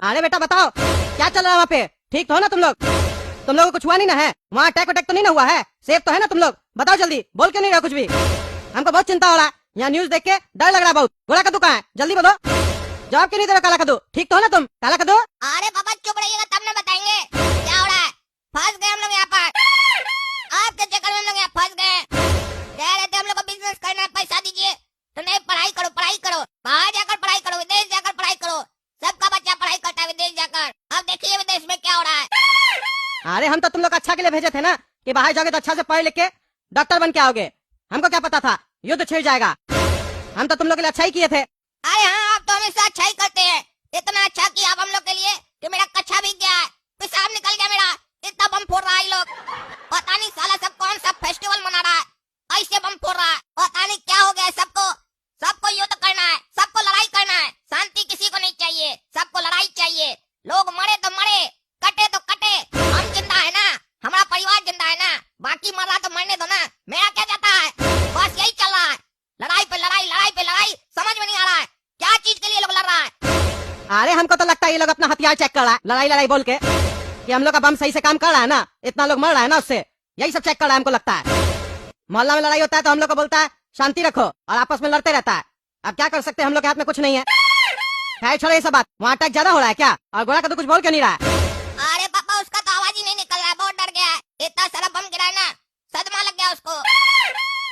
अरे बेटा बताओ क्या चल रहा है वहाँ पे? ठीक तो हो ना तुम लोग? तुम लोगों को कुछ हुआ नहीं ना है? वहाँ अटैक तो नहीं ना हुआ है? सेफ तो है ना तुम लोग? बताओ जल्दी, बोल क्यों नहीं रहा कुछ भी? हमको बहुत चिंता हो रहा है, यहाँ न्यूज देख के डर लग रहा है बहुत। गोला कद्दू कहाँ है? जल्दी बोलो, जवाब क्यों नहीं दे रहा? काला कद्दू ठीक तो हो ना तुम? काला कद्दू अरे पापा चुप रहिएगा तब ना बताएंगे क्या हो रहा है। फंस गए हम लोग यहाँ पर, आपके चक्कर में हम लोग यहाँ फंस गए। कह रहे थे हम लोग को बिजनेस करना है, पैसा दीजिए तो नहीं। पढ़ाई करो बाहर जाकर पढ़ाई करो, विदेश जाकर पढ़ाई करो। सबका बच्चा पढ़ाई करता है विदेश जाकर। अब देखिए विदेश में क्या हो रहा है। अरे हम तो तुम लोग अच्छा के लिए भेजे थे ना कि बाहर जाओगे तो अच्छा से पढ़ लिख के डॉक्टर बन के आओगे। हमको क्या पता था युद्ध छिड़ जाएगा। हम तो तुम लोग के लिए अच्छा ही किए थे। अरे हाँ, आप तो हमेशा अच्छा ही करते हैं। इतना अच्छा किया आप हम लोग के लिए कि मेरा कच्छा भीग गया है, पेशाब निकल गया मेरा। इतना बम फोड़ रहा है ये लोग, पता नहीं साला सब कौन सा फेस्टिवल मना रहा है, ऐसे बम फोड़ रहा है। पता नहीं क्या हो गया है सबको युद्ध करना है, सबको लड़ाई करना है। शांति किसी को नहीं चाहिए, सबको लड़ाई चाहिए। लोग मरे तो मरे, कटे तो कटे, हम जिंदा है ना, हमारा परिवार जिंदा है ना। बाकी मर रहा तो मरने दो ना, मेरा क्या जाता है। बस यही चल रहा है, लड़ाई पे लड़ाई, लड़ाई पे लड़ाई। समझ में नहीं आ रहा है क्या चीज के लिए लोग लड़ रहा है। अरे हमको तो लगता है ये लोग अपना हथियार चेक कर रहा है, लड़ाई लड़ाई बोल के कि हम लोग का बम सही से काम कर रहा है ना, इतना लोग मर रहा है ना उससे, यही सब चेक कर रहा है हमको लगता है। मोहल्ला में लड़ाई होता है तो हम लोग को बोलता है शांति रखो और आपस में लड़ते रहता है। अब क्या कर सकते हैं, हम लोग के हाथ में कुछ नहीं है। खैर छोड़ो ये सब बात। वहाँ अटैक ज्यादा हो रहा है क्या? और गोला का तो कुछ बोल क्यों नहीं रहा है? अरे पापा उसका तो आवाज ही नहीं निकल रहा है, बहुत डर गया है। इतना सारा बम गिरा है ना, सदमा लग गया उसको।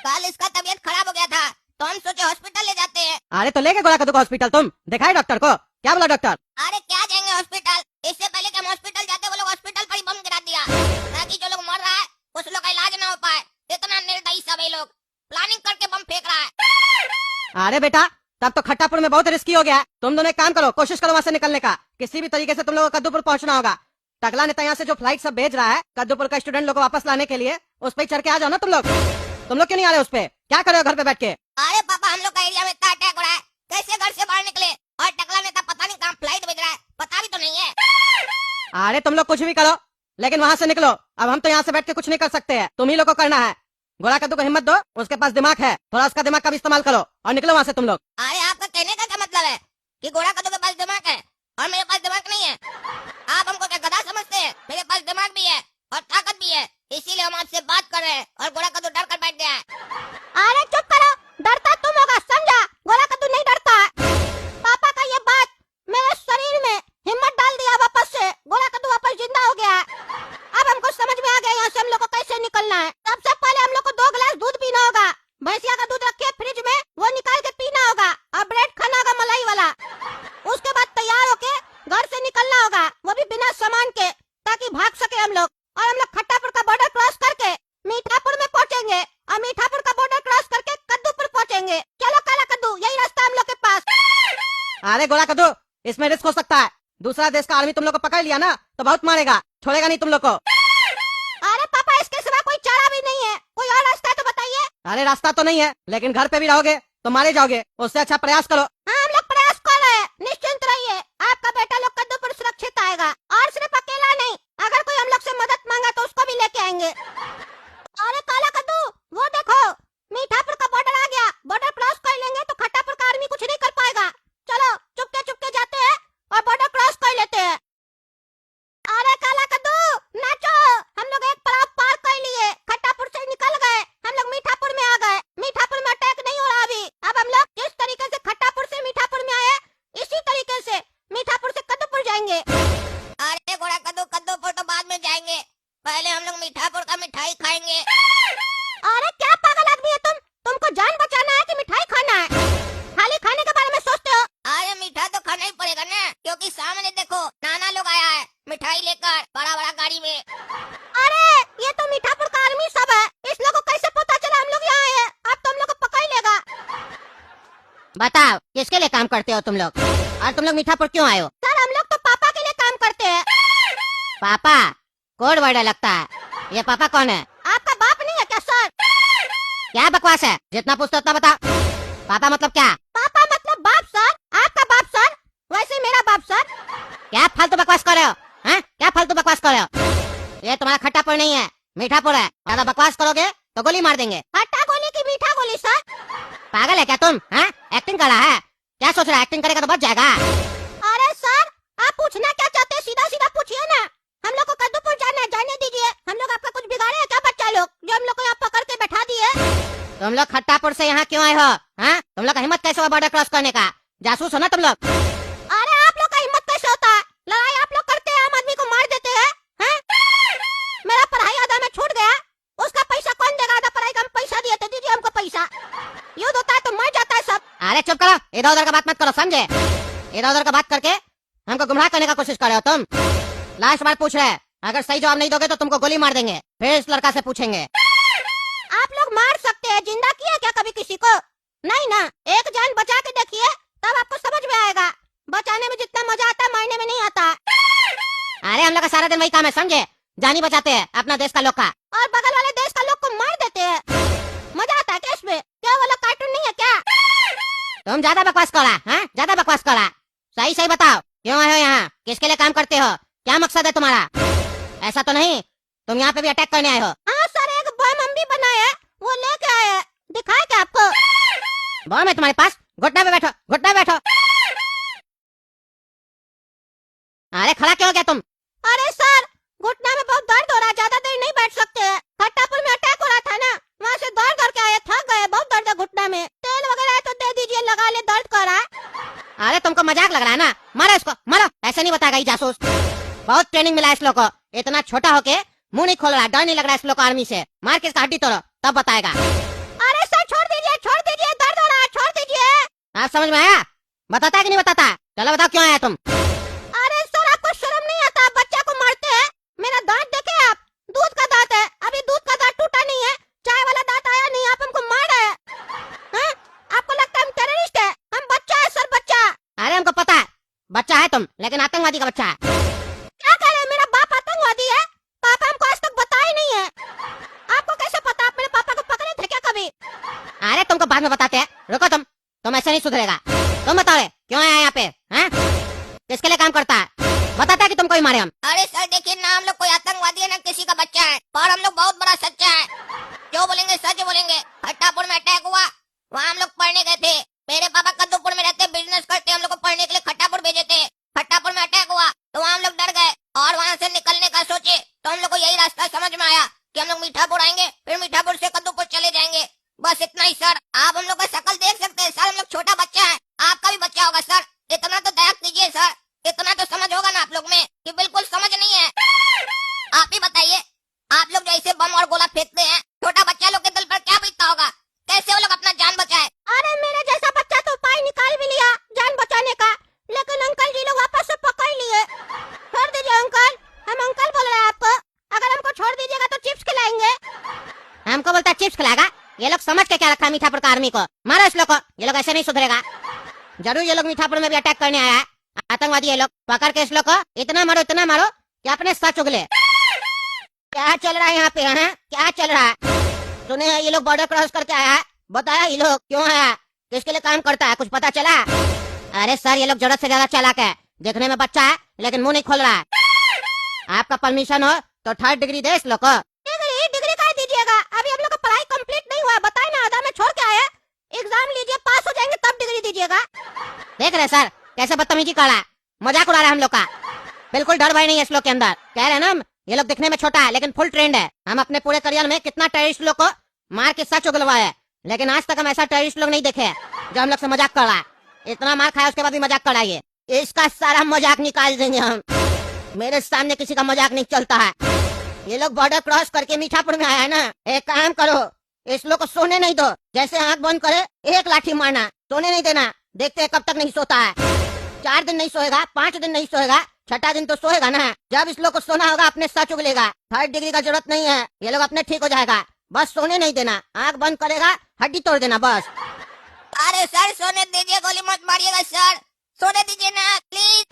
कल इसका तबीयत खराब हो गया था तो हम सोचे हॉस्पिटल ले जाते हैं। अरे तो लेके गोला कद्दू को हॉस्पिटल, तुम दिखाए डॉक्टर को? क्या बोला डॉक्टर? अरे क्या जाएंगे हॉस्पिटल, इससे पहले कि हम हॉस्पिटल जाते वो लोग हॉस्पिटल पर ही बम गिरा दिया ताकि जो लोग मर रहा है उस लोग का इलाज ना हो पाए। इतना निर्दयी सब ये लोग प्लानिंग करके बम फेंक रहा है। अरे बेटा तब तो खट्टापुर में बहुत रिस्की हो गया है। तुम दोनों एक काम करो, कोशिश करो वहाँ से निकलने का। किसी भी तरीके से तुम लोगों को कद्दूपुर पहुँचना होगा। टकला नेता यहाँ से जो फ्लाइट सब भेज रहा है कद्दूपुर का स्टूडेंट लोग को वापस लाने के लिए, उस पर चढ़ के आ जाओ ना तुम लोग। तुम लोग क्यों नहीं आ रहे उस पे? क्या कर रहे हो घर पे बैठ के? अरे पापा हम लोग का एरिया में इतना अटैक हो रहा है, कैसे घर से बाहर निकले। और टकला नेता पता नहीं कहाँ फ्लाइट भेज रहा है, पता भी तो नहीं है। अरे तुम लोग कुछ भी करो लेकिन वहाँ से निकलो। अब हम तो यहाँ से बैठ के कुछ नहीं कर सकते हैं, तुम ही लोग को करना है। गोला कद्दू को हिम्मत दो, उसके पास दिमाग है, थोड़ा उसका दिमाग का भी इस्तेमाल करो और निकलो वहाँ से तुम लोग। अरे आपका कहने का क्या मतलब है कि गोला कद्दू के पास दिमाग है और मेरे पास दिमाग नहीं है? आप हमको क्या गधा समझते हैं? मेरे पास दिमाग भी है और ताकत भी है, इसीलिए हम आपसे बात कर रहे हैं। और गोला कद्दू डर कर बैठ गया है। अरे चुप करो, डरता तुम होगा समझा, गोला कद्दू नहीं डरता। पापा का ये बात मेरे शरीर में हिम्मत डाल दिया वापस से। गोला कद्दू वापस जिंदा हो गया है। अब हमको समझ में आ गया यहाँ से हम लोग को कैसे निकलना है। सबसे पहले हम लोग को 2 गिलास दूध पीना होगा। भैंसिया का दूध रखे फ्रिज में, वो निकाल के पीना होगा और ब्रेड खाना होगा मलाई वाला। उसके बाद तैयार होके घर से निकलना होगा, वो भी बिना सामान के, ताकि भाग सके हम लोग। और हम लोग खट्टापुर का बॉर्डर क्रॉस करके मीठापुर में पहुँचेंगे और मीठापुर का बॉर्डर क्रॉस करके कद्दूपुर पहुँचेंगे। चलो काला कद्दू, यही रास्ता हम लोग के पास। अरे गोला कद्दू इसमें रिस्क हो सकता है, दूसरा देश का आर्मी तुम लोग को पकड़ लिया ना तो बहुत मारेगा, छोड़ेगा नहीं तुम लोग को। अरे पापा इसके सिवा कोई चारा भी नहीं है, कोई और रास्ता है तो बताइए। अरे रास्ता तो नहीं है लेकिन घर पे भी रहोगे तो मारे जाओगे, उससे अच्छा प्रयास करो। हाँ हम लोग प्रयास कर रहे हैं, निश्चिंत रहिए। आपका बेटा लोग कद्दूपुर सुरक्षित आएगा। और सिर्फ अकेला नहीं, अगर कोई हम लोग से मदद मांगा तो उसको भी लेके आएंगे। अरे काला कद्दू वो देखो, मीठापुर का बॉर्डर आ गया। बॉर्डर क्रॉस कर लेंगे तो खट्टापुर का आर्मी कुछ नहीं कर पाएगा। चलो चुपके चुपके जाते हैं और बॉर्डर क्रॉस कर लेते हैं। अरे काला कद्दू नाचो, हम लोग एक पड़ाव पार कर लिए, खट्टापुर से निकल गए, हम लोग मीठापुर में आ गए। मीठापुर में अटैक नहीं हो रहा अभी। अब हम लोग जिस तरीके से खट्टापुर से मीठापुर में आए, इसी तरीके से मीठापुर से कद्दूपुर जाएंगे। अरे गोला कद्दू कद्दूपुर तो बाद में जाएंगे, पहले हम लोग मीठापुर का मिठाई खाएंगे। अरे क्या पागल आदमी है तुम, तुमको जान बचाना है कि मिठाई खाना है? खाली खाने के बारे में सोचते हो। अरे मीठा तो खाना ही पड़ेगा ना, क्योंकि सामने देखो नाना लोग आया है मिठाई लेकर, बड़ा बड़ा गाड़ी में। अरे ये तो मीठापुर का आर्मी सब है, इस लोगों को कैसे पता चला हम लोग यहाँ आए हैं? अब तो हम लोग को पकड़ लेगा। बताओ किसके लिए काम करते हो तुम लोग, और तुम लोग मीठापुर क्यों आए हो? सर हम लोग तो पापा के लिए काम करते हैं। पापा कोड वर्ड लगता है, ये पापा कौन है? आपका बाप नहीं है क्या सर? क्या बकवास है, जितना पूछते उतना बता। पापा मतलब क्या? पापा मतलब बाप सर, आपका बाप सर, वैसे मेरा बाप सर। क्या फालतू बकवास कर रहे हो? हैं? क्या फालतू बकवास कर रहे हो? ये तुम्हारा खट्टापुर नहीं है, मीठापुर है। ज्यादा बकवास करोगे तो गोली मार देंगे। खट्टा गोली की मीठा गोली सर? पागल है क्या तुम? हैं? एक्टिंग कर रहा है? क्या सोच रहा है, एक्टिंग करेगा तो बच जाएगा। अरे सर आप पूछना क्या चाहते हैं सीधा सीधा पूछिए ना। हम लोग को कद्दूपुर जाना है, जाने दीजिए। हम लोग आपका कुछ बिगाड़े है क्या बच्चा लोग, जो हम लोग को यहाँ पकड़ के बैठा दिए? तुम लोग खट्टापुर से यहाँ क्यों आए हो? हाँ, तुम लोग का हिम्मत कैसे हुआ बॉर्डर क्रॉस करने का? जासूस हो ना तुम लोग? अरे आप लोग का हिम्मत कैसे होता है? लड़ाई आप लोग करते हैं, आम आदमी को मार देते हैं। मेरा पढ़ाई आधा में छूट गया, उसका पैसा कौन देगा? आधा पढ़ाई का हम पैसा दिए थे, दीजिए हमको पैसा। युद्ध होता है तो मर जाता है सब। अरे चुप करो, इधर उधर का बात मत करो, समझे? इधर उधर का बात करके हमको गुमराह करने का कोशिश कर रहे हो तुम। लास्ट बार पूछ रहे हैं, अगर सही जवाब नहीं दोगे तो तुमको गोली मार देंगे। फिर इस लड़का से पूछेंगे। आप लोग मार सकते हैं, जिंदा किया क्या कभी किसी को? नहीं ना, एक जान बचा के देखिए, तब आपको समझ में आएगा। बचाने में जितना मजा आता है मारने में नहीं आता। अरे हम लोग का सारा दिन वही काम है, समझे? जान ही बचाते हैं अपना देश का लोग का, और बगल वाले देश का लोग को मार देते हैं। मजा आता है क्या इसमें? क्या वो लोग कार्टून नहीं है क्या? तुम ज्यादा बकवास करा, हाँ? ज्यादा बकवास करा। सही सही बताओ, क्यों आए हो यहाँ? किसके लिए काम करते हो? क्या मकसद है तुम्हारा? ऐसा तो नहीं तुम यहाँ पे भी अटैक करने आए हो? हाँ सर, एक बम हम भी बनाए हैं, वो लेके आए हैं। दिखाए क्या आपको? बम है तुम्हारे पास? घुटना पे बैठो, घुटना पे बैठो। अरे खड़ा क्यों हो गया तुम? अरे सर, घुटना में बहुत दर्द हो रहा है, ज्यादा देर नहीं बैठ सकते। खट्टापुर में अटैक हो रहा था ना, वहाँ से दौड़ करके आए, थक गए, बहुत दर्द है घुटना में। तेल वगैरह है तो दे दीजिए, लगा ले, दर्द कर रहा है। अरे तुमको मजाक लग रहा है ना? मारो इसको, मारो। ऐसे नहीं बताएगा ये जासूस। बहुत ट्रेनिंग मिला है इस लोग को, इतना छोटा होके मुंह नहीं खोल रहा, डर नहीं लग रहा है इस लोग को आर्मी से। मार के इसका हड्डी तोड़ो, तब बताएगा। अरे सर छोड़ दीजिए, छोड़ दीजिए, दर्द हो रहा है, छोड़ दीजिए। आप समझ में आया? बताता है कि नहीं बताता? चलो बताओ क्यों आया तुम? अरे सर, आपको शर्म नहीं आता? बच्चा को मारते हैं। मेरा दांत देखे आप? दूध का दांत है, अभी दूध का दांत टूटा नहीं है, चाय वाला दांत आया नहीं, आप हमको मार रहे हैं। आपको लगता है हम टेररिस्ट है? हम बच्चा है सर, बच्चा। अरे हमको पता है बच्चा है तुम, लेकिन आतंकवादी का बच्चा है। क्या कह रहे हैं? मेरा बाप आतंकवादी है? पापा हमको आज तक बताया ही नहीं है। आपको कैसे पता? आप मेरे पापा को पकड़े थे क्या कभी? अरे तुमको बाद में बताते हैं, रुको तुम ऐसे नहीं सुधरेगा। तुम बताओ रे, क्यों आया यहाँ पे? हैं? किसके लिए काम करता है? बताता है कि तुमको ही मारे हम। अरे सर देखिए ना, हम लोग कोई आतंकवादी है ना किसी का बच्चा है, और हम लोग बहुत बड़ा सच्चा है। जो बोलेंगे सच बोलेंगे। खट्टापुर में अटैक हुआ, वहाँ हम लोग पढ़ने गए थे। मेरे पापा कद्दूपुर में रहते, बिजनेस करते, हम लोग को पढ़ने के लिए खट्टापुर भेजे थे। खट्टापुर में अटैक हुआ तो वहाँ हम लोग डर गए, और वहाँ से निकलने का सोचे तो हम लोग को यही रास्ता समझ में आया कि हम लोग मीठापुर आएंगे, फिर मीठापुर से कद्दूपुर चले जाएंगे। बस इतना ही सर। आप हम लोग का शक्ल देख सकते हैं सर, हम लोग छोटा बच्चा है, आपका भी बच्चा होगा सर। इतना तो दया कीजिए सर, इतना तो समझ होगा ना आप लोग में कि बिल्कुल समझ नहीं है। आप ही बताइए, आप लोग जो ऐसे बम और गोला फेंकते हैं, छोटा बच्चा लोग के दिल पर क्या बीतता होगा? कैसे वो लोग अपना जान बचाए? अरे मेरे जैसा बच्चा तो उपाय निकाल भी लिया जान बचाने का, लेकिन अंकल जी लोग वापस से पकड़ लिए। छोड़ दीजिए अंकल, हम अंकल बोल रहे हैं आपको। अगर हमको छोड़ दीजिएगा तो चिप्स खिलाएंगे। हमको बोलता है चिप्स खिलाएगा? ये लोग समझ के क्या रखा है मीठापुर का आर्मी को? मारो इस लोग को, ये लोग ऐसे नहीं सुधरेगा। जरूर ये लोग मीठापुर में भी अटैक करने आया है, आतंकवादी ये लोग। पकड़ के इस लोग को इतना मारो कि अपने सच उगले। क्या चल रहा है यहाँ पे? है क्या चल रहा है? सुने ये लोग बॉर्डर क्रॉस करके आया है, बताया ये लोग क्यों आया, किसके लिए काम करता है, कुछ पता चला? अरे सर ये लोग जरूरत से ज्यादा चालाक है, देखने में बच्चा है लेकिन मुंह नहीं खोल रहा है। आपका परमिशन हो तो 3rd डिग्री दे इस लोग को। डिग्री का दीजिएगा? अभी हम लोग का पढ़ाई कंप्लीट नहीं हुआ, बताए ना, आधा में छोड़ के आए। एग्जाम लीजिए, पास हो जाएंगे तब डिग्री दीजिएगा। देख रहे सर कैसे बदतमीजी कर रहा है, मजाक उड़ा रहा है हम लोग का। बिल्कुल डर भय नहीं है इस लोग के अंदर। कह रहे हैं ना हम, ये लोग दिखने में छोटा है लेकिन फुल ट्रेंड है। हम अपने पूरे करियर में कितना टेररिस्ट लोग को मार के सच उगलवाए है, लेकिन आज तक हम ऐसा टेररिस्ट लोग नहीं देखे जो हम लोग से मजाक कर रहा है। इतना मार खाया उसके बाद भी मजाक कर रहा है। इसका सारा मजाक निकाल देंगे हम। मेरे सामने किसी का मजाक नहीं चलता है। ये लोग बॉर्डर क्रॉस करके मीठापुर में आया है ना, एक काम करो, इस लोग को सोने नहीं दो। जैसे आंख बंद करे एक लाठी मारना, सोने नहीं देना। देखते हैं कब तक नहीं सोता है। 4 दिन नहीं सोएगा, 5 दिन नहीं सोएगा, 6ठा दिन तो सोएगा ना। जब इस लोग को सोना होगा अपने सच उगलेगा। 3rd डिग्री का जरूरत नहीं है, ये लोग अपने ठीक हो जाएगा। बस सोने नहीं देना, आंख बंद करेगा हड्डी तोड़ देना बस। अरे सर सोने दीजिए, गोली मत मारिएगा सर, सोने दीजिए ना प्लीज।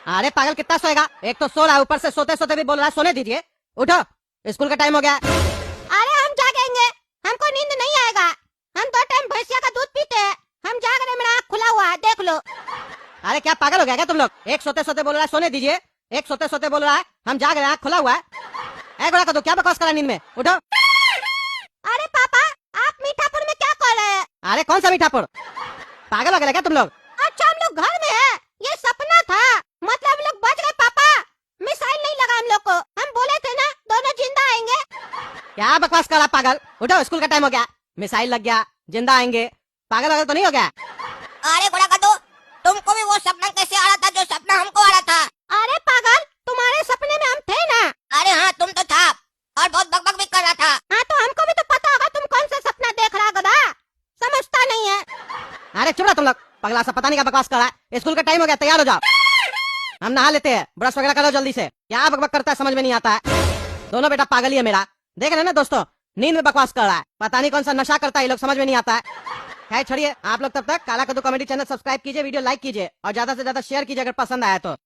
अरे पागल कितना सोएगा? एक तो सो रहा है, ऊपर से सोते सोते भी बोल रहा है सोने दीजिए। उठो, स्कूल का टाइम हो गया। अरे हम जागेंगे, हमको नींद नहीं आएगा। हम 2 टाइम भैंसिया का दूध पीते हैं, हम जाग रहे, मेरा आँख खुला हुआ है, देख लो। अरे क्या पागल हो गया क्या तुम लोग? एक सोते सोते बोल रहा है सोने दीजिए, एक सोते सोते बोल रहा है हम जाग रहे हैं, आँख खुला हुआ है। गोड़ा कर दो, क्या बकवास करा नींद में? उठो। अरे पापा, आप मीठापुर में क्या कर रहे हैं? अरे कौन सा मीठापुर? पागल हो गया क्या तुम लोग? अच्छा हम लोग घर में है, ये सपना था, मतलब क्या बकवास कर रहा पागल? उठो, स्कूल का टाइम हो गया। मिसाइल लग गया, जिंदा आएंगे। पागल वगैरह तो नहीं हो गया? अरे घोड़ा कद्दू, तुमको भी वो सपना कैसे आ रहा था जो सपना हमको आ रहा था? अरे पागल, तुम्हारे सपने में हम थे ना। अरे हाँ, तुम तो था और बहुत बकबक भी कर रहा था। हाँ तो हमको भी तो पता होगा तुम कौन सा सपना देख रहा गधा, समझता नहीं है। अरे चुप रहा तुम लोग, पगला सा पता नहीं क्या बकवास कर रहा है। स्कूल का टाइम हो गया, तैयार हो जाओ। हम नहा लेते हैं, ब्रश वगैरह करो जल्दी से। क्या बकबक करता है समझ में नहीं आता है। दोनों बेटा पागल ही है मेरा। देख रहे हैं ना दोस्तों, नींद में बकवास कर रहा है। पता नहीं कौन सा नशा करता है, ये लोग समझ में नहीं आता है। खैर छोड़िए, आप लोग तब तक काला कद्दू कॉमेडी चैनल सब्सक्राइब कीजिए, वीडियो लाइक कीजिए और ज्यादा से ज्यादा शेयर कीजिए अगर पसंद आया तो।